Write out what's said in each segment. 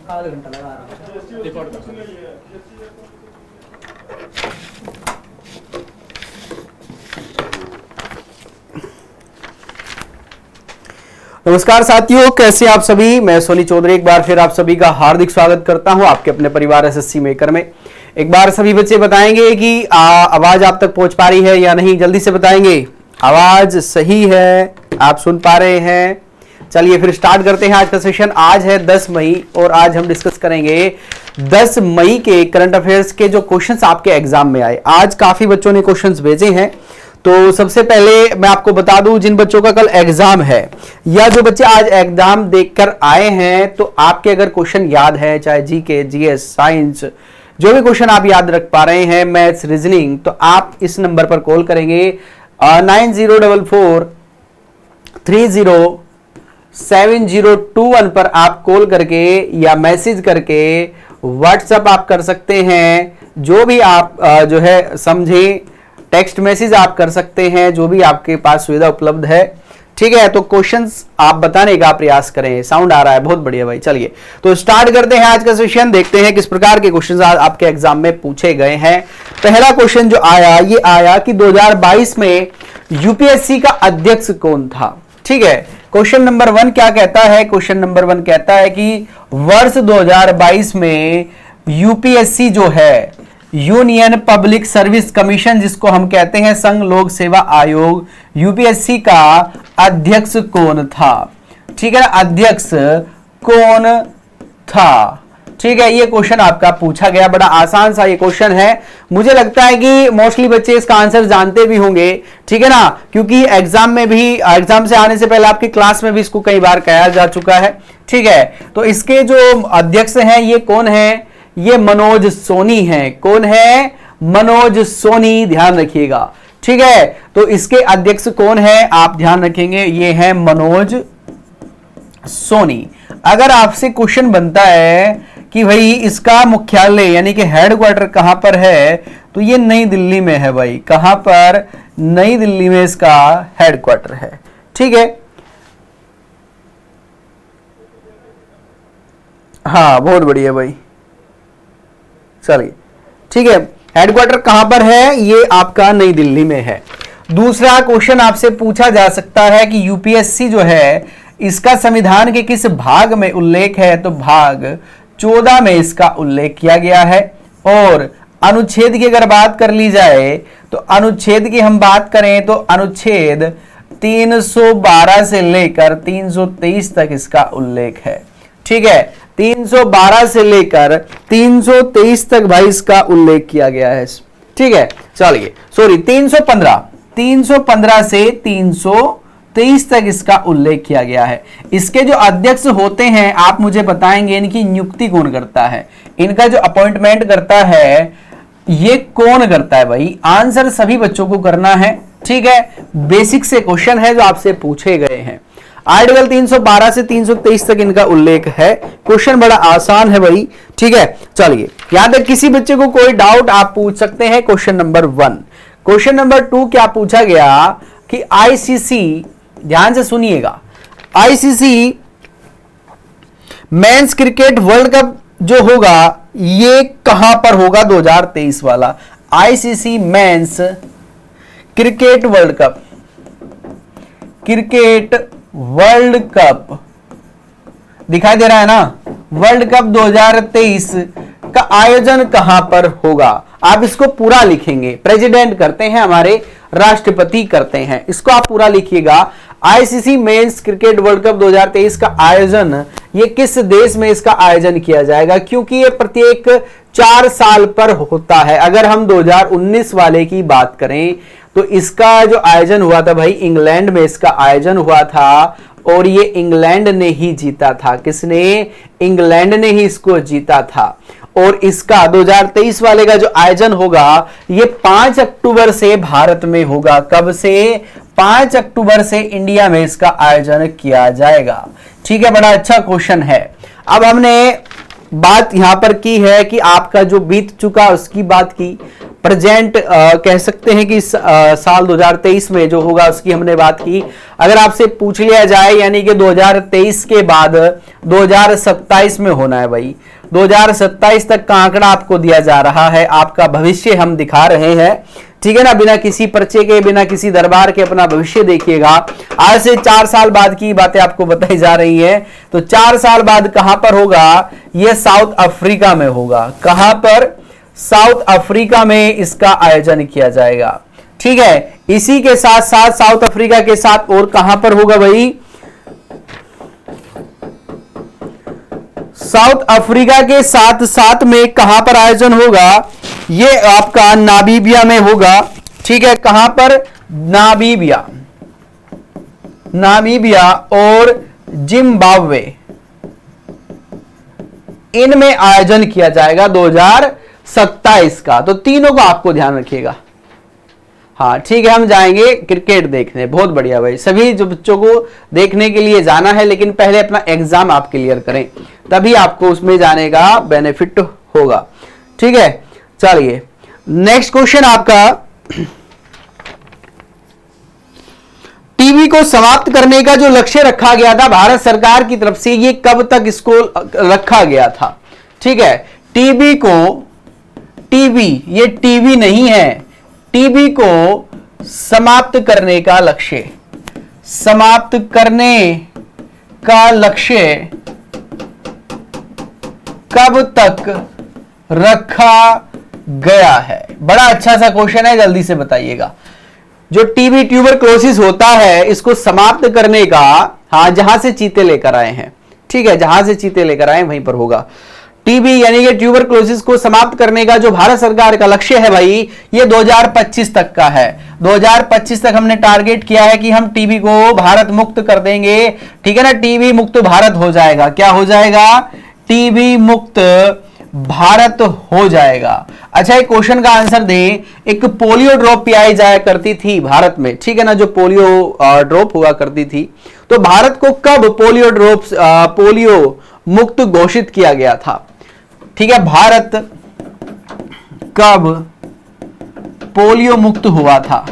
आधा घंटा लगा रहा हूँ रिकॉर्ड करने में। नमस्कार साथियों, कैसे आप सभी। मैं सोनी चौधरी एक बार फिर आप सभी का हार्दिक स्वागत करता हूं आपके अपने परिवार एसएससी मेकर में। एक बार सभी बच्चे बताएंगे कि आवाज आप तक पहुंच पा रही है या नहीं, जल्दी से बताएंगे। आवाज सही है, आप सुन पा रहे हैं। चलिए फिर स्टार्ट करते हैं आज का सेशन। आज है 10 मई और आज हम डिस्कस करेंगे 10 मई के करंट अफेयर्स के जो क्वेश्चंस आपके एग्जाम में आए। आज काफी बच्चों ने क्वेश्चंस भेजे हैं, तो सबसे पहले मैं आपको बता दूं जिन बच्चों का कल एग्जाम है या जो बच्चे आज एग्जाम देखकर आए हैं, तो आपके अगर क्वेश्चन याद है, चाहे जीके, जीएस, साइंस, जो भी क्वेश्चन आप याद रख पा रहे हैं, मैथ्स, रीजनिंग, तो आप इस नंबर पर कॉल करेंगे 9044307021 पर आप कॉल करके या मैसेज करके व्हाट्सएप आप कर सकते हैं। जो भी आप जो है समझे, टेक्स्ट मैसेज आप कर सकते हैं, जो भी आपके पास सुविधा उपलब्ध है। ठीक है, तो क्वेश्चंस आप बताने का प्रयास करें। साउंड आ रहा है, बहुत बढ़िया भाई। चलिए तो स्टार्ट करते हैं आज का सेशन। देखते हैं किस प्रकार के क्वेश्चंस आज आपके एग्जाम में पूछे गए हैं। पहला क्वेश्चन जो आया, ये आया कि 2022 में यूपीएससी का अध्यक्ष कौन था। ठीक है, क्वेश्चन नंबर 1 क्या कहता है। क्वेश्चन नंबर 1 कहता है कि वर्ष 2022 में यूपीएससी जो है, यूनियन पब्लिक सर्विस कमीशन जिसको हम कहते हैं, संघ लोक सेवा आयोग, यूपीएससी का अध्यक्ष कौन था। ठीक है ना, अध्यक्ष कौन था। ठीक है, ये क्वेश्चन आपका पूछा गया। बड़ा आसान सा ये क्वेश्चन है। मुझे लगता है कि मोस्टली बच्चे इसका आंसर जानते भी होंगे। ठीक है ना, क्योंकि एग्जाम में भी, एग्जाम से आने से पहले आपकी क्लास में भी इसको कई बार कहा जा चुका है। ठीक है, तो इसके जो अध्यक्ष हैं ये कौन है, ये मनोज सोनी है। कौन है, मनोज सोनी, ध्यान रखिएगा। ठीक है, तो इसके अध्यक्ष कौन है आप ध्यान रखेंगे, ये है मनोज सोनी। अगर आपसे क्वेश्चन बनता है कि भाई इसका मुख्यालय यानी कि हेडक्वार्टर कहां पर है, तो ये नई दिल्ली में है भाई। कहां पर, नई दिल्ली में इसका हेडक्वार्टर है। ठीक है, हाँ बहुत बढ़िया भाई। चलिए ठीक है, हेडक्वार्टर कहां पर है, ये आपका नई दिल्ली में है। दूसरा क्वेश्चन आपसे पूछा जा सकता है कि यूपीएससी जो है इसका संविधान के किस भाग में उल्लेख है, तो भाग 14 में इसका उल्लेख किया गया है। और अनुच्छेद की अगर बात कर ली जाए, तो अनुच्छेद की हम बात करें तो अनुच्छेद 312 से लेकर 323 तक इसका उल्लेख है। ठीक है, 312 से लेकर 323 तक भाई इसका उल्लेख किया गया है। ठीक है, चलिए सॉरी 315 से 323 तक इसका उल्लेख किया गया है। इसके जो अध्यक्ष होते हैं आप मुझे बताएंगे इनकी नियुक्ति कौन करता है, इनका जो अपॉइंटमेंट करता है ये कौन करता है भाई। आंसर सभी बच्चों को करना है। ठीक है, बेसिक से क्वेश्चन है जो आपसे पूछे गए हैं। आर्टिकल 312 से 323 तक इनका उल्लेख है। क्वेश्चन बड़ा आसान है भाई। ठीक है, चलिए यहां तक किसी बच्चे को कोई डाउट आप पूछ सकते हैं। Question number 1। क्वेश्चन नंबर 2 क्या पूछा गया कि आईसीसी, ध्यान से सुनिएगा, ICC men's cricket world cup जो होगा ये कहां पर होगा, 2023 वाला ICC men's cricket world cup, cricket world cup दिखाई दे रहा है ना, वर्ल्ड कप 2023 का आयोजन कहां पर होगा। आप इसको पूरा लिखेंगे, प्रेसिडेंट करते हैं हमारे, राष्ट्रपति करते हैं, इसको आप पूरा लिखिएगा। ICC men's cricket world cup 2023 का आयोजन ये किस देश में इसका आयोजन किया जाएगा, क्योंकि ये प्रत्येक 4 साल पर होता है। अगर हम 2019 वाले की बात करें तो इसका जो आयोजन हुआ था भाई इंग्लैंड में इसका आयोजन हुआ था और ये इंग्लैंड ने ही जीता था। किसने, इंग्लैंड ने ही इसको जीता था। और इसका 2023 वाले का जो आयोजन होगा ये 5 अक्टूबर से भारत में होगा। कब से, 5 अक्टूबर से इंडिया में इसका आयोजन किया जाएगा। ठीक है, बड़ा अच्छा क्वेश्चन है। अब हमने बात यहां पर की है कि आपका जो बीत चुका उसकी बात की। प्रेजेंट कह सकते हैं कि साल 2023 में जो होगा उसकी हमने बात की। अगर आपसे पूछ लिया जाए यानी कि 2023 के बाद 2027 में होना है भाई, 2027 तक का आंकड़ा आपको दिया जा रहा है, आपका भविष्य हम दिखा रहे हैं, ठीक है ना, बिना किसी पर्चे के, बिना किसी दरबार के अपना भविष्य देखिएगा। आज से 4 साल बाद की बातें आपको बताई जा रही है। तो 4 साल बाद कहां पर होगा? यह साउथ अफ्रीका में होगा। कहां पर? साउथ अफ्रीका में इसका आयोजन किया जाएगा, ठीक है। इसी के साथ साथ साउथ अफ्रीका के साथ और कहां पर होगा भाई? साउथ अफ्रीका के साथ साथ में कहां पर आयोजन होगा? ये आपका नामीबिया में होगा, ठीक है। कहां पर? नामीबिया, नामीबिया और जिम्बाब्वे, इनमें आयोजन किया जाएगा 2027 का। तो तीनों को आपको ध्यान रखिएगा। हाँ ठीक है, हम जाएंगे क्रिकेट देखने। बहुत बढ़िया भाई, सभी जो बच्चों को देखने के लिए जाना है, लेकिन पहले अपना एग्जाम आप क्लियर करें, तभी आपको उसमें जाने का बेनिफिट होगा, ठीक है। चलिए नेक्स्ट क्वेश्चन आपका, टीबी को समाप्त करने का जो लक्ष्य रखा गया था भारत सरकार की तरफ से, ये कब तक इसको रखा गया था? ठीक है, टीबी को, टीबी ये टीबी नहीं है, टीबी को समाप्त करने का लक्ष्य, समाप्त करने का लक्ष्य कब तक रखा गया है? बड़ा अच्छा सा क्वेश्चन है, जल्दी से बताइएगा। जो टीबी ट्यूबरक्लोसिस होता है, इसको समाप्त करने का, हाँ जहां से चीते लेकर आए हैं, ठीक है, जहां से चीते लेकर आए वहीं पर होगा। टीबी यानी कि ट्यूबरक्लोसिस को समाप्त करने का जो भारत सरकार का लक्ष्य है भाई, ये 2025 तक का है। 2025 तक हमने टारगेट किया है कि हम टीबी को भारत मुक्त कर देंगे, ठीक है ना। टीबी मुक्त भारत हो जाएगा। क्या हो जाएगा? टीबी मुक्त भारत हो जाएगा। अच्छा, एक क्वेश्चन का आंसर दें। एक पोलियो ड्रॉप पिलाई जाया करती थी भारत में, ठीक है ना, जो पोलियो ड्रॉप हुआ करती थी, तो भारत को कब पोलियो मुक्त घोषित किया गया था? ठीक है, भारत कब पोलियो मुक्त हुआ था?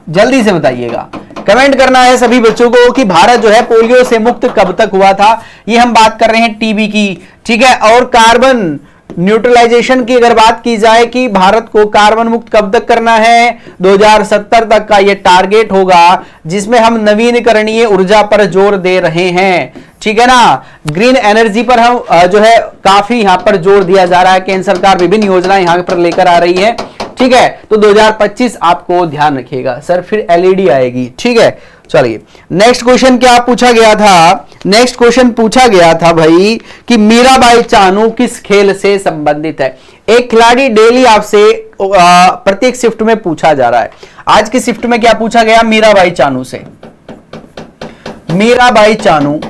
जल्दी से बताइएगा, कमेंट करना है सभी बच्चों को कि भारत जो है पोलियो से मुक्त कब तक हुआ था। ये हम बात कर रहे हैं टीबी की, ठीक है। और कार्बन न्यूट्रलाइजेशन की अगर बात की जाए कि भारत को कार्बन मुक्त कब तक करना है, 2070 तक का ये टारगेट होगा, जिसमें हम नवीनकरणीय ऊर्जा पर जोर दे रहे हैं, ठीक है ना। ग्रीन एनर्जी पर हम जो है काफी यहां पर जोर दिया जा रहा है। केंद्र सरकार विभिन्न योजनाएं यहां पर लेकर आ रही है, ठीक है। तो 2025 आपको ध्यान रखिएगा सर, फिर एलईडी आएगी, ठीक है। चलिए नेक्स्ट क्वेश्चन क्या पूछा गया था? नेक्स्ट क्वेश्चन पूछा गया था भाई कि मीराबाई चानू किस खेल से संबंधित है? एक खिलाड़ी डेली आपसे प्रत्येक शिफ्ट में पूछा जा रहा है। आज की शिफ्ट में क्या पूछा गया? मीराबाई चानू से, मीराबाई चानू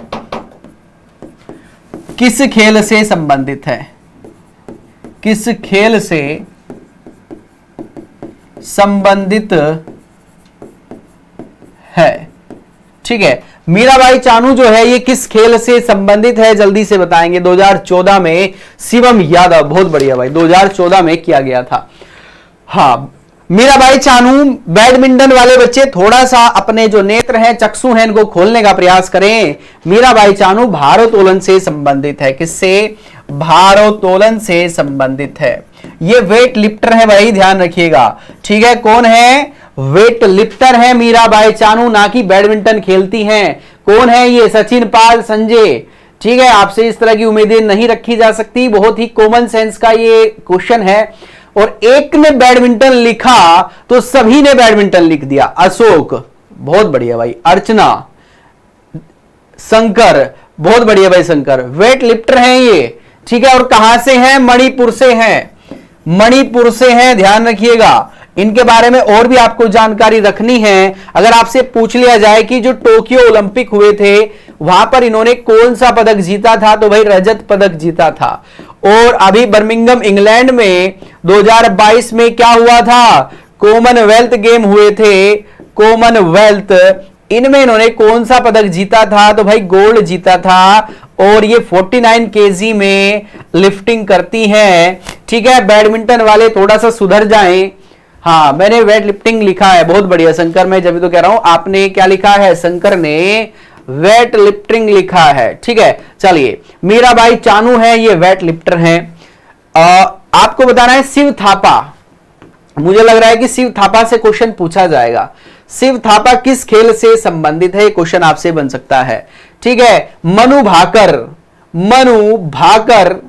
किस खेल से संबंधित है? किस खेल से संबंधित है? ठीक है, मीराबाई चानू जो है ये किस खेल से संबंधित है? जल्दी से बताएंगे। 2014 में शिवम यादव, बहुत बढ़िया भाई, 2014 में किया गया था। हाँ, मीराबाई चानू, बैडमिंटन वाले बच्चे थोड़ा सा अपने जो नेत्र हैं, चक्षु हैं, इनको खोलने का प्रयास करें। मीराबाई चानू भारोत्तोलन से संबंधित है। किससे? भारोत्तोलन से संबंधित है। ये वेट लिफ्टर है भाई, ध्यान रखिएगा, ठीक है। कौन है? वेट लिफ्टर है मीराबाई चानू, ना कि बैडमिंटन खेलती हैं। कौन है ये? सचिन पाल संजय, ठीक है। आपसे इस तरह की उम्मीदें नहीं रखी जा सकती, बहुत ही कॉमन सेंस का ये क्वेश्चन है। और एक ने बैडमिंटन लिखा तो सभी ने बैडमिंटन लिख दिया। अशोक, बहुत बढ़िया भाई। अर्चना, शंकर, बहुत बढ़िया भाई शंकर, वेट लिफ्टर हैं ये, ठीक है। और कहां से हैं? मणिपुर से हैं, मणिपुर से हैं, ध्यान रखिएगा। इनके बारे में और भी आपको जानकारी रखनी है। अगर आपसे पूछ लिया जाए कि जो टोक्यो ओलंपिक हुए थे वहां पर इन्होंने कौन सा पदक जीता था, तो भाई रजत पदक जीता था। और अभी बर्मिंघम इंग्लैंड में 2022 में क्या हुआ था? कॉमनवेल्थ गेम हुए थे, कॉमनवेल्थ, इनमें इन्होंने कौन सा पदक जीता था? तो भाई गोल्ड जीता था। और ये 49 केजी में लिफ्टिंग करती हैं, ठीक है, बैडमिंटन वाले थोड़ा सा सुधर जाएं। हाँ, मैंने वेट लिफ्टिंग लिखा है, बहुत बढ़िया शंकर, मैं जब भी तो कह रहा हूं। आपने क्या लिखा है? शंकर ने वेट लिफ्टिंग लिखा है। ठीक है, चलिए, मीरा भाई चानू है, ये वेट लिफ्टर हैं। आपको बताना है शिव थापा। मुझे लग रहा है कि शिव थापा से क्वेश्चन पूछा जाएगा। शिव थापा किस खेल से संबंधित है? क्वेश्चन आपसे बन सकता है। ठीक है, मनु भाकर, मनु भाकर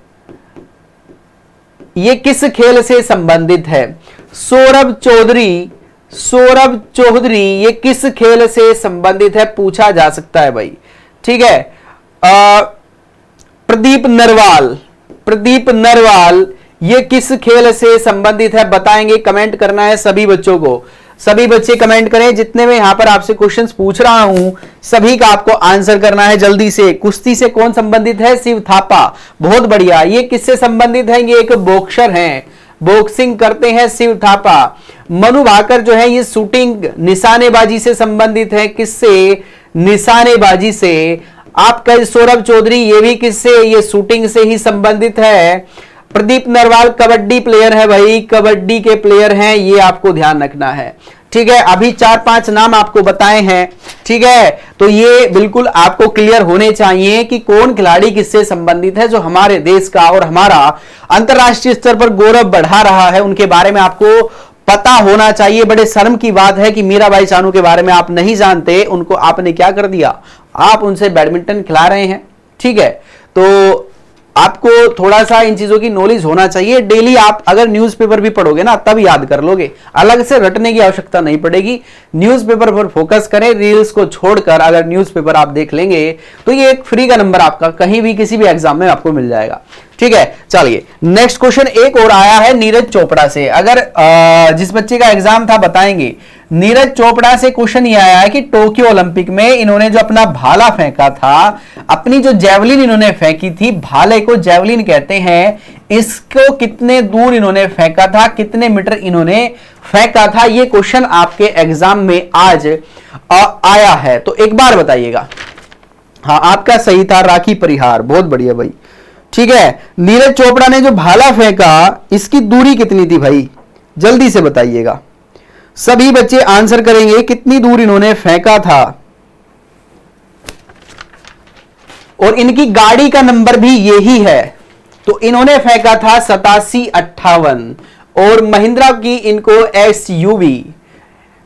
ये किस खेल से संबंधित है? सौरभ चौधरी, सौरभ चौधरी ये किस खेल से संबंधित है? पूछा जा सकता है भाई। ठीक है, प्रदीप नरवाल, प्रदीप नरवाल ये किस खेल से संबंधित है? बताएंगे, कमेंट करना है सभी बच्चों को। सभी बच्चे कमेंट करें, जितने में यहां पर आपसे क्वेश्चंस पूछ रहा हूं सभी का आपको आंसर करना है जल्दी से। कुश्ती से कौन संबंधित है? शिव थापा, बहुत बढ़िया। ये किससे संबंधित है? ये एक बॉक्सर हैं, बॉक्सिंग करते हैं शिव थापा। मनु भाकर जो है ये शूटिंग निशानेबाजी से संबंधित है। किससे? निशानेबाजी से। आपका सौरभ चौधरी ये भी किससे? ये शूटिंग से ही संबंधित है। प्रदीप नरवाल कबड्डी प्लेयर है भाई, कबड्डी के प्लेयर हैं, ये आपको ध्यान रखना है। ठीक है, अभी 4-5 नाम आपको बताए हैं। ठीक है, तो ये बिल्कुल आपको क्लियर होने चाहिए कि कौन खिलाड़ी किससे संबंधित है, जो हमारे देश का और हमारा अंतरराष्ट्रीय स्तर पर गौरव बढ़ा रहा है, उनके बारे में आपको पता होना चाहिए। बड़े शर्म की बात है कि मीराबाई चानू के बारे में आप नहीं जानते। उनको आपने क्या कर दिया? आप उनसे बैडमिंटन खिला रहे हैं। ठीक है, तो आपको थोड़ा सा इन चीजों की नॉलेज होना चाहिए। डेली आप अगर न्यूज़पेपर भी पढ़ोगे ना तब याद कर लोगे, अलग से रटने की आवश्यकता नहीं पड़ेगी। न्यूज़पेपर पर फोकस करें, रील्स को छोड़कर अगर न्यूज़पेपर आप देख लेंगे तो ये एक फ्री का नंबर आपका कहीं भी किसी भी एग्जाम में आपको मिल जाएगा। ठीक है, चलिए नेक्स्ट क्वेश्चन एक और आया है नीरज चोपड़ा से। अगर जिस बच्चे का एग्जाम था बताएंगे। नीरज चोपड़ा से क्वेश्चन ये आया है कि टोक्यो ओलंपिक में इन्होंने जो अपना भाला फेंका था, अपनी जो जेवलिन इन्होंने फेंकी थी, भाले को जेवलिन कहते हैं, इसको कितने दूर इन्होंने फेंका था, कितने मीटर इन्होंने फेंका था? ये क्वेश्चन आपके एग्जाम में आज आया है, तो एक बार बताइएगा। हाँ, आपका सही था, राखी परिहार, बहुत बढ़िया भाई। ठीक है, नीरज चोपड़ा ने जो भाला फेंका इसकी दूरी कितनी थी भाई? जल्दी से बताइएगा। सभी बच्चे आंसर करेंगे कितनी दूर इन्होंने फेंका था। और इनकी गाड़ी का नंबर भी यही है, तो इन्होंने फेंका था 8758। और महिंद्रा की इनको एक्सयूवी,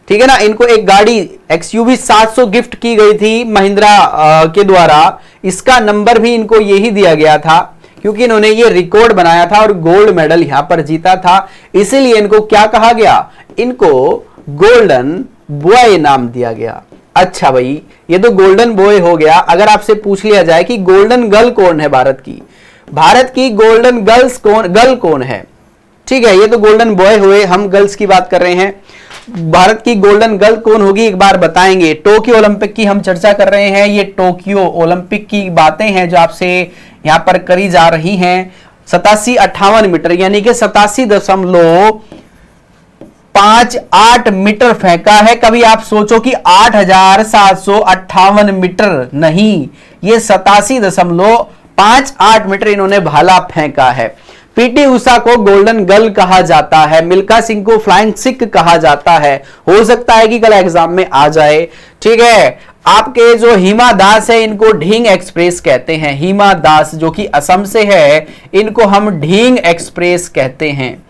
ठीक है ना, इनको एक गाड़ी एक्सयूवी 700 गिफ्ट की गई थी महिंद्रा के द्वारा। इसका नंबर भी इनको यही दिया गया था क्योंकि इन्होंने ये रिकॉर्ड बनाया था और गोल्ड मेडल यहां पर जीता था, इसीलिए इनको क्या कहा गया? इनको गोल्डन बॉय नाम दिया गया। अच्छा भाई, ये तो गोल्डन बॉय हो गया। अगर आपसे पूछ लिया जाए कि गोल्डन गर्ल कौन है भारत की, भारत की गोल्डन गर्ल कौन है? ठीक है, ये तो गोल्डन बॉय हुए, हम गर्ल्स की बात कर रहे हैं। भारत की गोल्डन गर्ल कौन होगी एक बार बताएंगे। टोक्यो ओलंपिक की हम चर्चा कर रहे हैं, ये टोक्यो ओलंपिक की बातें हैं जो आपसे यहां पर करी जा रही हैं। 8758 मीटर यानी कि 87.58 मीटर फेंका है। कभी आप सोचो कि 8758 मीटर नहीं, ये 87.58 मीटर इन्होंने भाला फेंका है। पीटी उषा को गोल्डन गर्ल कहा जाता है, मिल्खा सिंह को फ्लाइंग सिख कहा जाता है। हो सकता है कि कल एग्जाम में आ जाए। ठीक है, आपके जो हिमा दास है इनको ढींग एक्सप्रेस कहते हैं। हिमा दास जो कि असम से है, इनको हम ढींग एक्सप्रेस कहते हैं।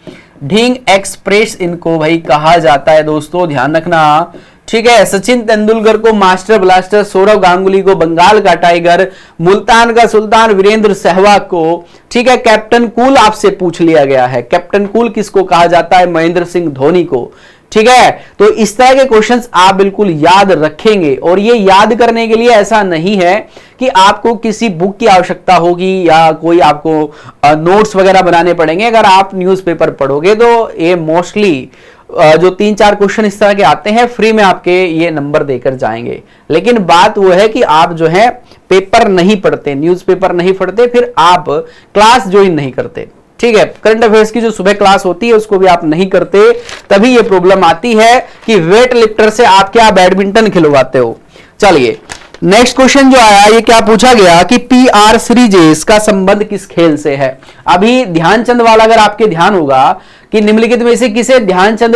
ढींग एक्सप्रेस इनको भाई कहा जाता है, दोस्तों ध्यान रखना। ठीक है, सचिन तेंदुलकर को मास्टर ब्लास्टर, सौरव गांगुली को बंगाल का टाइगर, मुल्तान का सुल्तान वीरेंद्र सहवाग को, ठीक है, कैप्टन कूल आपसे पूछ लिया गया है। कैप्टन कूल किसको कहा जाता है? महेंद्र सिंह धोनी को। ठीक है, तो इस तरह के क्वेश्चंस आप बिल्कुल याद रखेंगे। और ये याद करने के लिए ऐसा नहीं है कि आपको किसी बुक की आवश्यकता होगी या कोई आपको नोट्स वगैरह बनाने पड़ेंगे। अगर आप न्यूज़पेपर पढ़ोगे तो ये मोस्टली जो 3-4 क्वेश्चन इस तरह के आते हैं, फ्री में आपके ये नंबर देकर जाएंगे। लेकिन बात वो है कि आप जो है पेपर नहीं पढ़ते, न्यूज़पेपर नहीं पढ़ते, फिर आप क्लास ज्वाइन नहीं करते। ठीक है, करंट अफेयर्स की जो सुबह क्लास होती है उसको भी आप नहीं करते, तभी ये प्रॉब्लम आती है कि वेट लिफ्टर से आप क्या बैडमिंटन खिलवाते हो। चलिए नेक्स्ट क्वेश्चन जो आया ये क्या पूछा गया कि PR सीरीजेस का संबंध किस खेल से है। अभी ध्यानचंद वाला अगर आपके ध्यान होगा कि निम्नलिखित में से किसे ध्यानचंद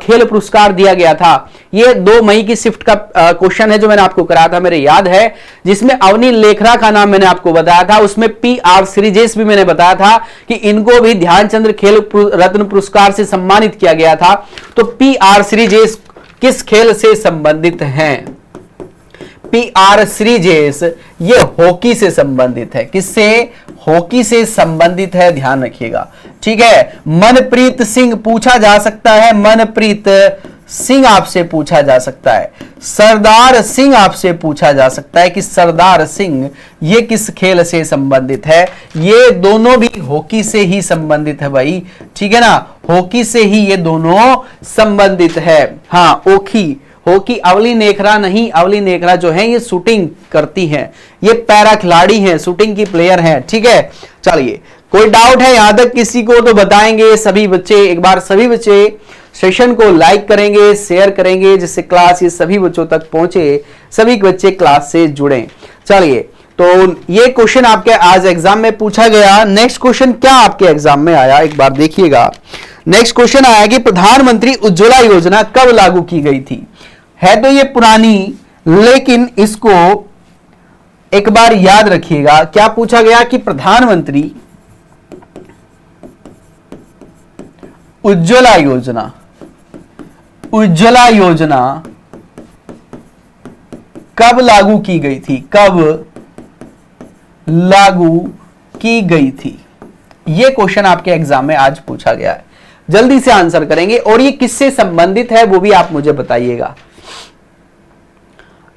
खेल पुरस्कार दिया गया था। ये 2 मई की शिफ्ट का क्वेश्चन है जो मैंने आपको कराया था, मेरे याद है, जिसमें अवनी लेखरा का नाम मैंने आपको बताया था। उसमें PR सीरीजेस भी मैंने बताया था कि इनको भी ध्यानचंद खेल रत्न पुरस्कार से सम्मानित किया गया था। तो PR सीरीजेस किस खेल से संबंधित हैं? PR सीरीजेस ये हॉकी से संबंधित है। किससे? हॉकी से संबंधित है, ध्यान रखिएगा। ठीक है, मनप्रीत सिंह पूछा जा सकता है, मनप्रीत सिंह आपसे पूछा जा सकता है। सरदार सिंह आपसे पूछा जा सकता है कि सरदार सिंह ये किस खेल से संबंधित है। ये दोनों भी हॉकी से ही संबंधित है भाई, ठीक है ना, हॉकी से ही ये दोनों संबंधित है। हाँ, हॉकी अवली नेखरा नहीं, अवली नेखरा जो है ये शूटिंग करती हैं, ये पैरा खिलाड़ी हैं, शूटिंग की प्लेयर हैं। ठीक है, चलिए, कोई डाउट है यहां तक किसी को तो बताएंगे सभी बच्चे। एक बार सभी बच्चे सेशन को लाइक करेंगे, शेयर करेंगे, जिससे क्लास ये सभी बच्चों तक पहुंचे, सभी बच्चे क्लास से जुड़े। चलिए, तो ये क्वेश्चन आपके आज एग्जाम में पूछा गया। नेक्स्ट क्वेश्चन क्या आपके एग्जाम में आया, एक बार देखिएगा। नेक्स्ट क्वेश्चन आया कि प्रधानमंत्री उज्ज्वला योजना कब लागू की गई थी। है तो ये पुरानी, लेकिन इसको एक बार याद रखिएगा। क्या पूछा गया कि प्रधानमंत्री उज्ज्वला योजना कब लागू की गई थी, कब लागू की गई थी। यह क्वेश्चन आपके एग्जाम में आज पूछा गया है, जल्दी से आंसर करेंगे। और ये किससे संबंधित है वो भी आप मुझे बताइएगा।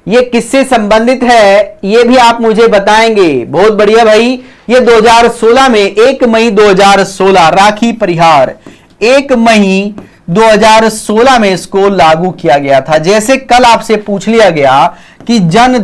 ये किससे संबंधित है ये भी आप मुझे बताएंगे। बहुत बढ़िया भाई, ये 2016 में 1 मई 2016 राखी परिहार 1 मई 2016 में इसको लागू किया गया था। जैसे कल आपसे पूछ लिया गया कि जन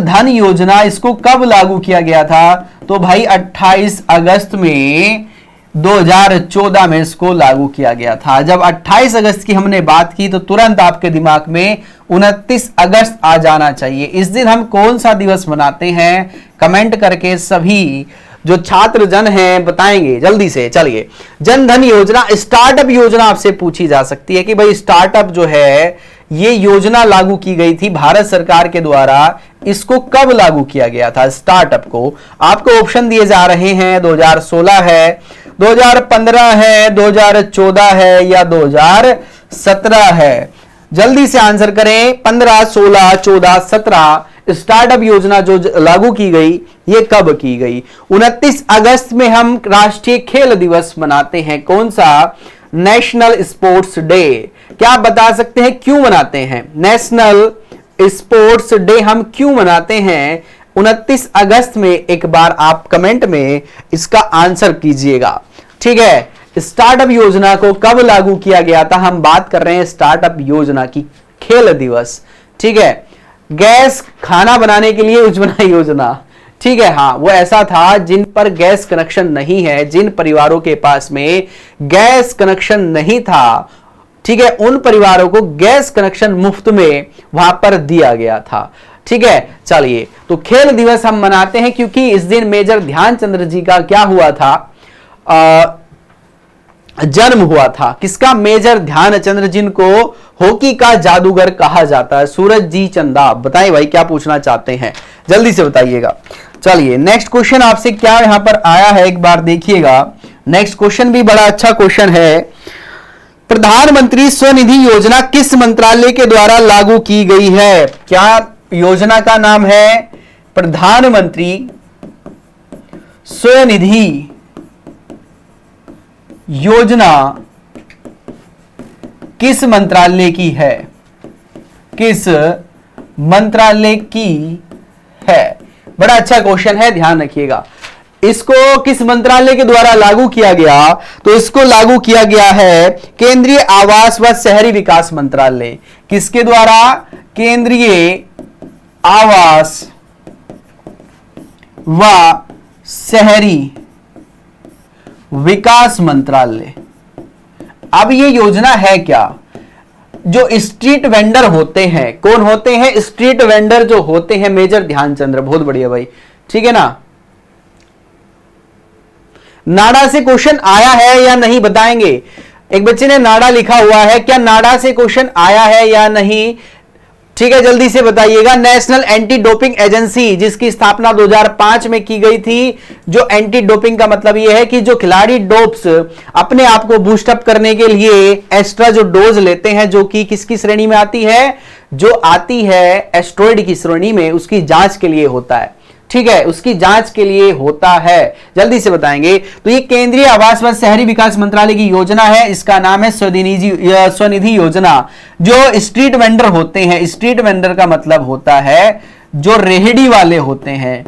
धन योजना इसको कब लागू किया गया था, तो भाई 28 अगस्त में 2014 में इसको लागू किया गया था। जब 28 अगस्त की हमने बात की तो तुरंत आपके दिमाग में 29 अगस्त आ जाना चाहिए। इस दिन हम कौन सा दिवस मनाते हैं, कमेंट करके सभी जो छात्र जन हैं बताएंगे जल्दी से। चलिए, जन धन योजना, स्टार्टअप योजना आपसे पूछी जा सकती है कि भाई स्टार्टअप जो है ये योजना लागू की गई थी भारत सरकार के द्वारा, इसको कब लागू किया गया था स्टार्टअप को। आपको ऑप्शन दिए जा रहे हैं, 2016 है, 2015 है, 2014 है या 2017 है। जल्दी से आंसर करें। 15, 16, 14, 17 स्टार्टअप योजना जो लागू की गई ये कब की गई। 29 अगस्त में हम राष्ट्रीय खेल दिवस मनाते हैं। कौन सा? National sports day. क्या आप बता सकते हैं क्यों मनाते हैं नेशनल स्पोर्ट्स डे, हम क्यों मनाते हैं 29 अगस्त में? एक बार आप कमेंट में इसका आंसर कीजिएगा। ठीक है, स्टार्टअप योजना को कब लागू किया गया था, हम बात कर रहे हैं स्टार्टअप योजना की, खेल दिवस। ठीक है, गैस खाना बनाने के लिए उज्ज्वला योजना, ठीक है, हाँ, वो ऐसा था जिन पर गैस कनेक्शन नहीं है, जिन परिवारों के पास में गैस कनेक्शन नहीं था, ठीक है, उन परिवारों को गैस कनेक्शन मुफ्त में वहां पर दिया गया था। ठीक है, चलिए, तो खेल दिवस हम मनाते हैं क्योंकि इस दिन मेजर ध्यानचंद जी का क्या हुआ था, जन्म हुआ था। किसका? मेजर ध्यानचंद, जिनको हॉकी का जादूगर कहा जाता है। सूरज जी चंदा, बताएं भाई क्या पूछना चाहते हैं, जल्दी से बताइएगा। चलिए, नेक्स्ट क्वेश्चन आपसे क्या यहां पर आया है, एक बार देखिएगा। नेक्स्ट क्वेश्चन भी बड़ा अच्छा क्वेश्चन है। प्रधानमंत्री स्वनिधि योजना किस मंत्रालय के द्वारा लागू की गई है? क्या योजना का नाम है प्रधानमंत्री स्वनिधि योजना? किस मंत्रालय की है? किस मंत्रालय की है? बड़ा अच्छा क्वेश्चन है, ध्यान रखिएगा। इसको किस मंत्रालय के द्वारा लागू किया गया, तो इसको लागू किया गया है केंद्रीय आवास व शहरी विकास मंत्रालय। किसके द्वारा? केंद्रीय आवास व शहरी विकास मंत्रालय। अब ये योजना है क्या? जो स्ट्रीट वेंडर होते हैं, कौन होते हैं? स्ट्रीट वेंडर जो होते हैं मेजर ध्यानचंद्र। बहुत बढ़िया भाई, ठीक है ना। नाडा से क्वेश्चन आया है या नहीं बताएंगे? एक बच्चे ने नाडा लिखा हुआ है, क्या नाडा से क्वेश्चन आया है या नहीं? ठीक है, जल्दी से बताइएगा। नेशनल एंटी डोपिंग एजेंसी, जिसकी स्थापना 2005 में की गई थी। जो एंटी डोपिंग का मतलब यह है कि जो खिलाड़ी डोप्स अपने आप को बूस्ट अप करने के लिए एक्स्ट्रा जो डोज लेते हैं, जो कि किसकी श्रेणी में आती है? जो आती है एस्टेरॉइड की श्रेणी में, उसकी जांच के लिए होता है। ठीक है, उसकी जांच के लिए होता है। जल्दी से बताएंगे। तो ये केंद्रीय आवास व शहरी विकास मंत्रालय की योजना है, इसका नाम है स्वनिधि योजना। जो स्ट्रीट वेंडर होते हैं, स्ट्रीट वेंडर का मतलब होता है जो रेहड़ी वाले होते हैं,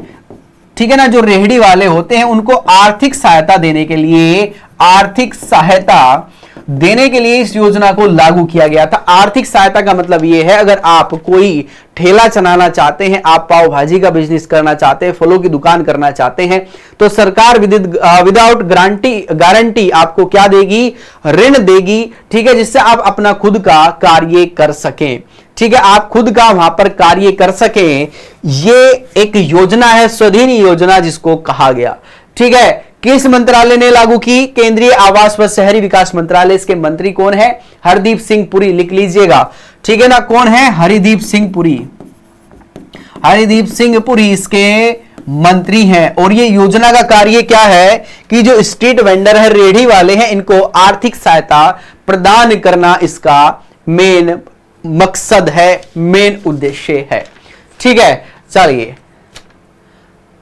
ठीक है ना, जो रेहड़ी वाले होते हैं उनको आर्थिक सहायता देने के लिए, आर्थिक सहायता देने के लिए इस योजना को लागू किया गया था। आर्थिक सहायता का मतलब यह है, अगर आप कोई ठेला चलाना चाहते हैं, आप पाव भाजी का बिजनेस करना चाहते हैं, फलों की दुकान करना चाहते हैं, तो सरकार विदाउट गारंटी आपको क्या देगी? ऋण देगी। ठीक है, जिससे आप अपना खुद का कार्य कर सकें। ठीक है, आप खुद का वहां पर कार्य कर सकें। ये एक योजना है, स्वनिधि योजना जिसको कहा गया। ठीक है, किस मंत्रालय ने लागू की? केंद्रीय आवास व शहरी विकास मंत्रालय। इसके मंत्री कौन है? हरदीप सिंह पुरी, लिख लीजिएगा। ठीक है ना, कौन है? हरदीप सिंह पुरी। हरदीप सिंह पुरी इसके मंत्री हैं। और ये योजना का कार्य क्या है कि जो स्ट्रीट वेंडर है, रेहड़ी वाले हैं, इनको आर्थिक सहायता प्रदान करना इसका मेन मकसद है, मेन उद्देश्य है। ठीक है, चलिए।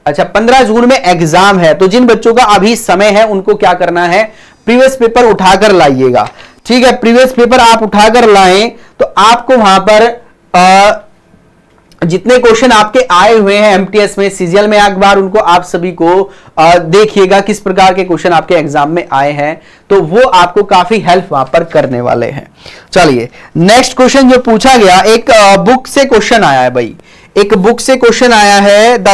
अच्छा, 15 जून में एग्जाम है, तो जिन बच्चों का अभी समय है उनको क्या करना है? प्रीवियस पेपर उठाकर लाइएगा। ठीक है, प्रीवियस पेपर आप उठाकर लाएं तो आपको वहां पर जितने क्वेश्चन आपके आए हुए हैं एमटीएस में, सीजीएल में, एक बार उनको आप सभी को देखिएगा किस प्रकार के क्वेश्चन आपके एग्जाम में आए हैं, तो वो आपको काफी हेल्प वहां पर करने वाले हैं। चलिए, नेक्स्ट क्वेश्चन जो पूछा गया, एक बुक से क्वेश्चन आया है भाई, एक बुक से क्वेश्चन आया है, the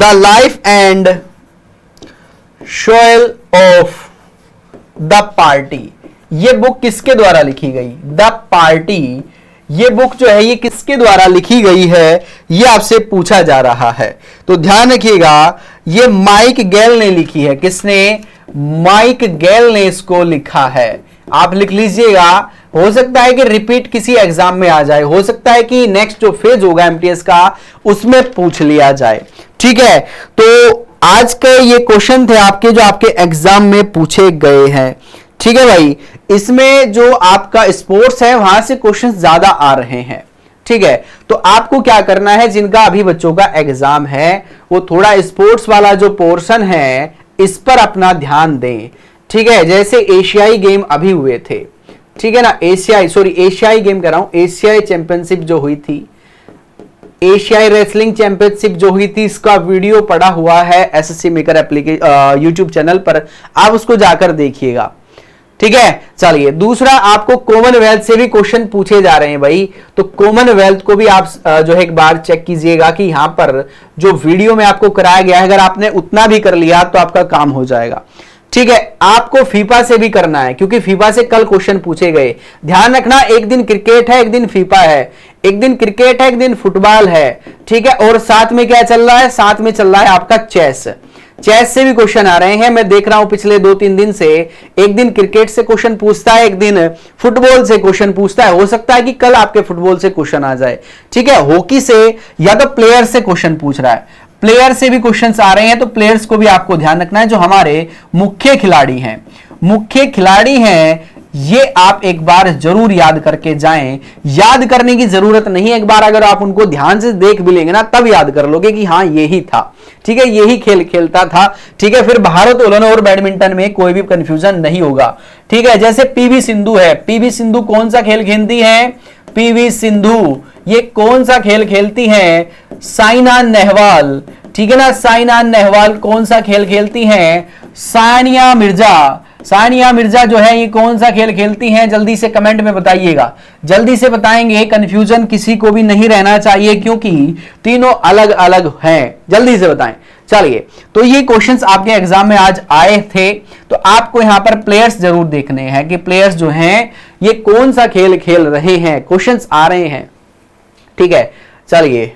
life and soul of the party. ये बुक किसके द्वारा लिखी गई? The party. ये बुक जो है ये किसके द्वारा लिखी गई है, ये आपसे पूछा जा रहा है। तो ध्यान रखिएगा, ये माइक गेल ने लिखी है। किसने? माइक गेल ने इसको लिखा है। आप लिख लीजिएगा। हो सकता है कि रिपीट किसी एग्जाम में आ जाए, हो सकता है कि नेक्स्ट जो फेज होगा एमटीएस का उसमें पूछ लिया जाए। ठीक है, तो आज के ये क्वेश्चन थे आपके जो आपके एग्जाम में पूछे गए हैं। ठीक है भाई, इसमें जो आपका स्पोर्ट्स है वहां से क्वेश्चन ज्यादा आ रहे हैं। ठीक है, तो आपको क्या करना है, जिनका अभी बच्चों का एग्जाम है वो थोड़ा स्पोर्ट्स वाला जो पोर्शन है इस पर अपना ध्यान दें। ठीक है, जैसे एशियाई गेम अभी हुए थे, ठीक है ना, एशियाई गेम कह रहा हूं, एशियाई चैंपियनशिप जो हुई थी, एशियाई रेसलिंग चैंपियनशिप जो हुई थी, इसका वीडियो पड़ा हुआ है SSC maker application YouTube channel पर, आप उसको जाकर देखिएगा। ठीक है, चलिए। दूसरा, आपको कॉमनवेल्थ से भी क्वेश्चन पूछे जा रहे हैं भाई, तो कॉमनवेल्थ को भी आप जो है एक बार चेक कीजिएगा कि यहां पर जो वीडियो में आपको कराया गया है, अगर आपने उतना भी कर लिया तो आपका काम हो जाएगा। ठीक है, आपको फीफा से भी करना है, क्योंकि फीफा से कल क्वेश्चन पूछे गए। ध्यान रखना, एक दिन क्रिकेट है, एक दिन फीफा है, एक दिन क्रिकेट है, एक दिन फुटबॉल है। ठीक है, और साथ में क्या चल रहा है? साथ में चल रहा है आपका चेस। चेस से भी क्वेश्चन आ रहे हैं, मैं देख रहा हूं पिछले 2-3 दिन से। एक दिन क्रिकेट से क्वेश्चन पूछता है, एक दिन फुटबॉल से क्वेश्चन पूछता है। हो सकता है कि कल आपके फुटबॉल से क्वेश्चन आ जाए। ठीक है, हॉकी से या तो प्लेयर से क्वेश्चन पूछ रहा है, प्लेयर से भी क्वेश्चंस आ रहे हैं, तो प्लेयर्स को भी आपको ध्यान रखना है। जो हमारे मुख्य खिलाड़ी हैं, मुख्य खिलाड़ी हैं, ये आप एक बार जरूर याद करके जाएं। याद करने की जरूरत नहीं, एक बार अगर आप उनको ध्यान से देख भी लेंगे ना, तब याद कर लोगे कि हाँ यही था। ठीक है, यही खेल खेलता था। ठीक है, फिर भारोत्तोलन और बैडमिंटन में कोई भी कंफ्यूजन नहीं होगा। ठीक है, जैसे पीवी सिंधु है, पीवी सिंधु कौन सा खेल खेलती है? पीवी सिंधु ये कौन सा खेल खेलती है? साइना नेहवाल। ठीक है ना, साइना नेहवाल कौन सा खेल खेलती हैं? सानिया मिर्जा। सानिया मिर्जा जो है ये कौन सा खेल खेलती हैं, जल्दी से कमेंट में बताइएगा, जल्दी से बताएंगे, कंफ्यूजन किसी को भी नहीं रहना चाहिए क्योंकि तीनों अलग अलग हैं, जल्दी से बताएं। चलिए, तो ये क्वेश्चंस आपके एग्जाम में आज आए थे, तो आपको यहां पर प्लेयर्स जरूर देखने हैं कि प्लेयर्स जो हैं ये कौन सा खेल खेल रहे हैं, क्वेश्चंस आ रहे हैं। ठीक है, चलिए,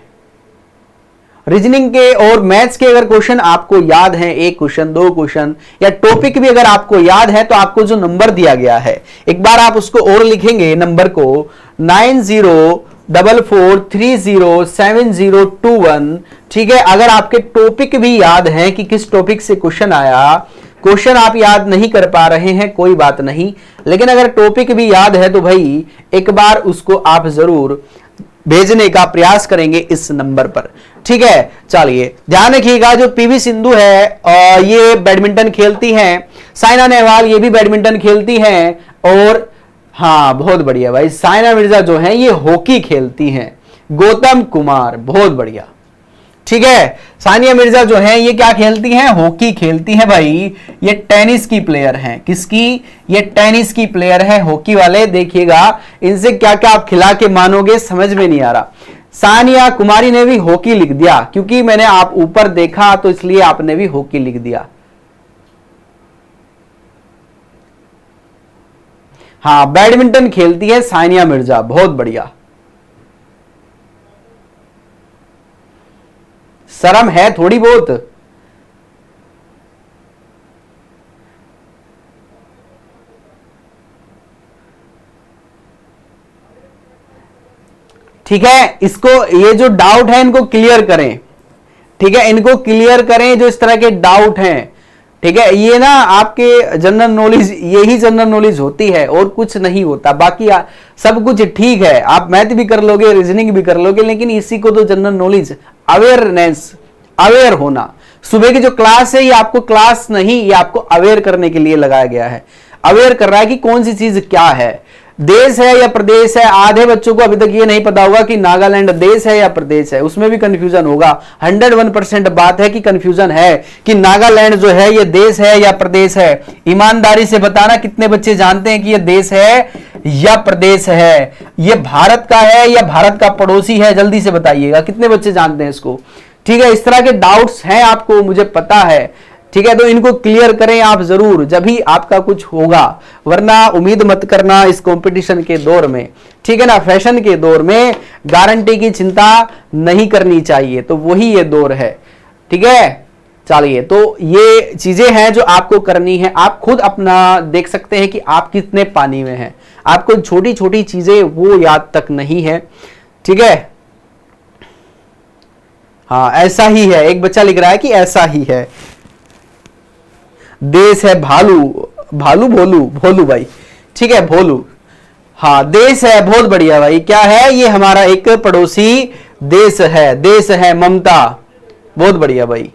रीजनिंग के और मैथ्स के अगर क्वेश्चन आपको याद है, एक क्वेश्चन, दो क्वेश्चन या टॉपिक भी अगर आपको याद है, तो आपको जो नंबर दिया गया है एक बार आप उसको और लिखेंगे, नंबर को 9044307021। ठीक है, अगर आपके टॉपिक भी याद है कि किस टॉपिक से क्वेश्चन आया, क्वेश्चन आप याद नहीं कर पा रहे हैं कोई बात नहीं, लेकिन अगर टॉपिक भी याद है तो भाई एक बार उसको आप जरूर भेजने का प्रयास करेंगे इस नंबर पर। ठीक है, चलिए ध्यान रखिएगा, जो पीवी सिंधु है ये बैडमिंटन खेलती हैं, साइना नेहवाल ये भी बैडमिंटन खेलती हैं, और हाँ बहुत बढ़िया भाई, साइना मिर्जा जो है ये हॉकी खेलती हैं, गौतम कुमार बहुत बढ़िया। ठीक है, सानिया मिर्जा जो है ये क्या खेलती हैं, हॉकी खेलती हैं भाई, ये टेनिस की प्लेयर हैं, किसकी, ये टेनिस की प्लेयर है, हॉकी वाले। देखिएगा इनसे क्या क्या आप खिला के मानोगे, समझ में नहीं आ रहा। सानिया कुमारी ने भी हॉकी लिख दिया, क्योंकि मैंने आप ऊपर देखा तो इसलिए आपने भी हॉकी लिख दिया। हाँ, बैडमिंटन खेलती है सानिया मिर्जा, बहुत बढ़िया। शर्म है थोड़ी बहुत। ठीक है, इसको ये जो डाउट है इनको क्लियर करें। ठीक है, इनको क्लियर करें जो इस तरह के डाउट हैं। ठीक है, ये ना आपके जनरल नॉलेज, यही जनरल नॉलेज होती है और कुछ नहीं होता, बाकी सब कुछ ठीक है, आप मैथ भी कर लोगे, रीजनिंग भी कर लोगे, लेकिन इसी को तो जनरल नॉलेज, अवेयरनेस, अवेयर होना। सुबह की जो क्लास है ये आपको क्लास नहीं, ये आपको अवेयर करने के लिए लगाया गया है, अवेयर कर रहा है कि कौन सी चीज क्या है, देश है या प्रदेश है। आधे बच्चों को अभी तक ये नहीं पता होगा कि नागालैंड देश है या प्रदेश है, उसमें भी कंफ्यूजन होगा। 101% बात है कि कंफ्यूजन है कि नागालैंड जो है ये देश है या प्रदेश है। ईमानदारी से बताना कितने बच्चे जानते हैं कि ये देश है या प्रदेश है, ये भारत का है या भारत का पड़ोसी है, जल्दी से बताइएगा कितने बच्चे जानते हैं इसको। ठीक है, इस तरह के डाउट्स हैं आपको, मुझे पता है। ठीक है, तो इनको क्लियर करें आप जरूर, जब भी आपका कुछ होगा, वरना उम्मीद मत करना इस कंपटीशन के दौर में। ठीक है ना, फैशन के दौर में गारंटी की चिंता नहीं करनी चाहिए, तो वही ये दौर है। ठीक है, चलिए, तो ये चीजें हैं जो आपको करनी है। आप खुद अपना देख सकते हैं कि आप कितने पानी में हैं, आपको छोटी छोटी चीजें वो याद तक नहीं है। ठीक है, हाँ ऐसा ही है, एक बच्चा लिख रहा है कि ऐसा ही है। देश है भालू, भालू भोलू, भोलू भाई। ठीक है, भोलू, हाँ देश है, बहुत बढ़िया भाई। क्या है, ये हमारा एक पड़ोसी देश है, देश है ममता, बहुत बढ़िया भाई।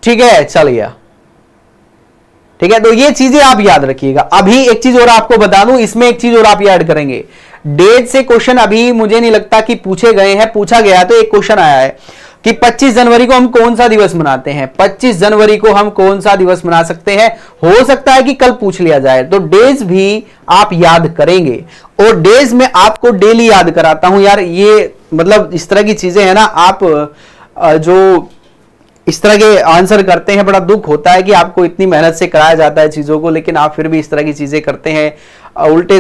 ठीक है, चलिए, ठीक है, तो ये चीजें आप याद रखिएगा। अभी एक चीज और आपको बता दूं, इसमें एक चीज और आप याद करेंगे, डेट से क्वेश्चन अभी मुझे नहीं लगता कि पूछे गए हैं। पूछा गया तो एक क्वेश्चन आया है कि 25 जनवरी को हम कौन सा दिवस मनाते हैं, 25 जनवरी को हम कौन सा दिवस मना सकते हैं। हो सकता है कि कल पूछ लिया जाए, तो डेज भी आप याद करेंगे। और डेज में आपको डेली याद कराता हूं यार, ये मतलब इस तरह की चीजें हैं ना, आप जो इस तरह के आंसर करते हैं, बड़ा दुख होता है कि आपको इतनी मेहनत से कराया जाता है चीजों को, लेकिन आप फिर भी इस तरह की चीजें करते हैं, उल्टे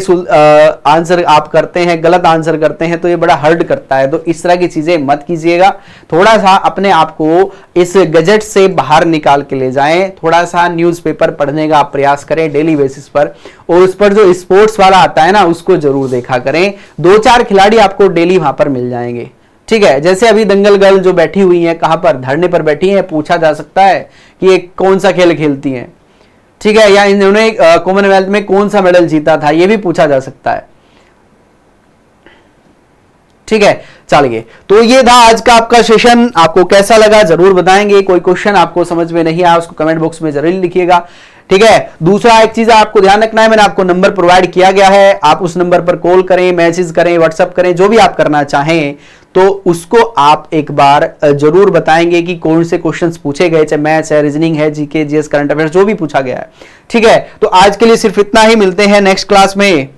आंसर आप करते हैं, गलत आंसर करते हैं, तो ये बड़ा हर्ट करता है। तो इस तरह की चीजें मत कीजिएगा, थोड़ा सा अपने आप को इस गजट से बाहर निकाल के ले जाएं, थोड़ा सा न्यूज़पेपर पढ़ने का आप प्रयास करें डेली बेसिस पर, और उस पर जो स्पोर्ट्स वाला आता है ना उसको जरूर देखा करें। 2-4 खिलाड़ी आपको डेली वहां पर मिल जाएंगे। ठीक है, जैसे अभी दंगल गर्ल जो बैठी हुई है, कहां पर, धरने पर बैठी है, पूछा जा सकता है कि ये कौन सा खेल खेलती हैं। ठीक है, या इन्होंने कॉमनवेल्थ में कौन सा मेडल जीता था, ये भी पूछा जा सकता है। ठीक है, चलिए, तो ये था आज का आपका सेशन। आपको कैसा लगा जरूर बताएंगे। कोई क्वेश्चन आपको समझ में नहीं आया उसको कमेंट बॉक्स में जरूर लिखिएगा। ठीक है। दूसरा एक चीज आपको ध्यान रखना है, मैंने आपको नंबर प्रोवाइड किया गया है, आप उस नंबर पर कॉल करें, मैसेज करें, व्हाट्सएप करें, जो भी आप करना चाहें, तो उसको आप एक बार जरूर बताएंगे कि कौन से क्वेश्चंस पूछे गए, चाहे मैथ्स है, रीजनिंग है, जीके, जीएस, करंट अफेयर्स, जो भी पूछा गया है। ठीक है, तो आज के लिए सिर्फ इतना ही, मिलते हैं नेक्स्ट क्लास में।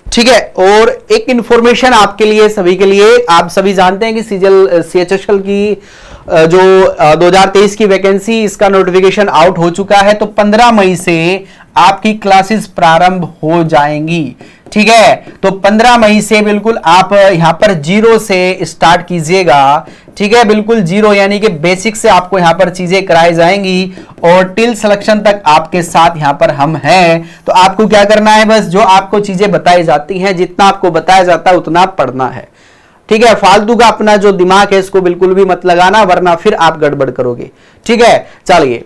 ठीक है, और एक इंफॉर्मेशन आपके लिए, सभी के लिए, आप सभी जानते हैं कि सीएचएसएल की जो 2023 की वैकेंसी, इसका नोटिफिकेशन आउट हो चुका है, तो 15 मई से आपकी क्लासेस प्रारंभ हो जाएंगी। ठीक है, तो 15 मई से बिल्कुल आप यहां पर जीरो से स्टार्ट कीजिएगा। ठीक है, बिल्कुल जीरो, यानी कि बेसिक से आपको यहां पर चीजें कराई जाएंगी और टिल सिलेक्शन तक आपके साथ यहां पर हम हैं। तो आपको क्या करना है, बस जो आपको चीजें बताई जाती हैं, जितना आपको बताया जाता है उतना पढ़ना है। ठीक है, फालतू का अपना जो दिमाग है इसको बिल्कुल भी मत लगाना, वरना फिर आप गड़बड़ करोगे। ठीक है, चलिए,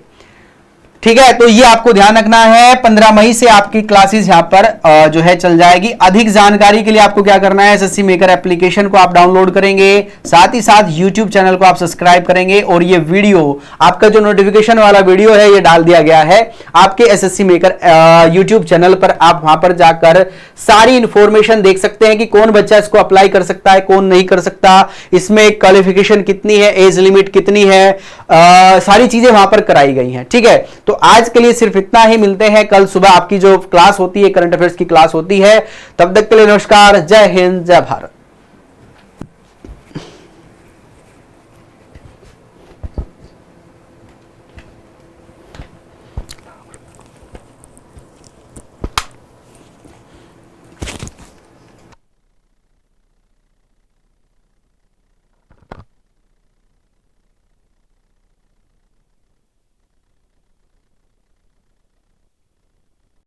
ठीक है, तो ये आपको ध्यान रखना है। 15 मई से आपकी क्लासेस यहां पर जो है चल जाएगी। अधिक जानकारी के लिए आपको क्या करना है, एसएससी मेकर एप्लीकेशन को आप डाउनलोड करेंगे, साथ ही साथ यूट्यूब चैनल को आप सब्सक्राइब करेंगे, और ये वीडियो आपका जो नोटिफिकेशन वाला वीडियो है ये डाल दिया गया है आपके एसएससी मेकर यूट्यूब चैनल पर। आप वहां पर जाकर सारी इंफॉर्मेशन देख सकते हैं कि कौन बच्चा इसको अप्लाई कर सकता है, कौन नहीं कर सकता, इसमें क्वालिफिकेशन कितनी है, एज लिमिट कितनी है, सारी चीजें वहां पर कराई गई हैं। ठीक है, तो आज के लिए सिर्फ इतना ही, मिलते हैं कल सुबह। आपकी जो क्लास होती है, करंट अफेयर्स की क्लास होती है। तब तक के लिए नमस्कार, जय हिंद, जय भारत।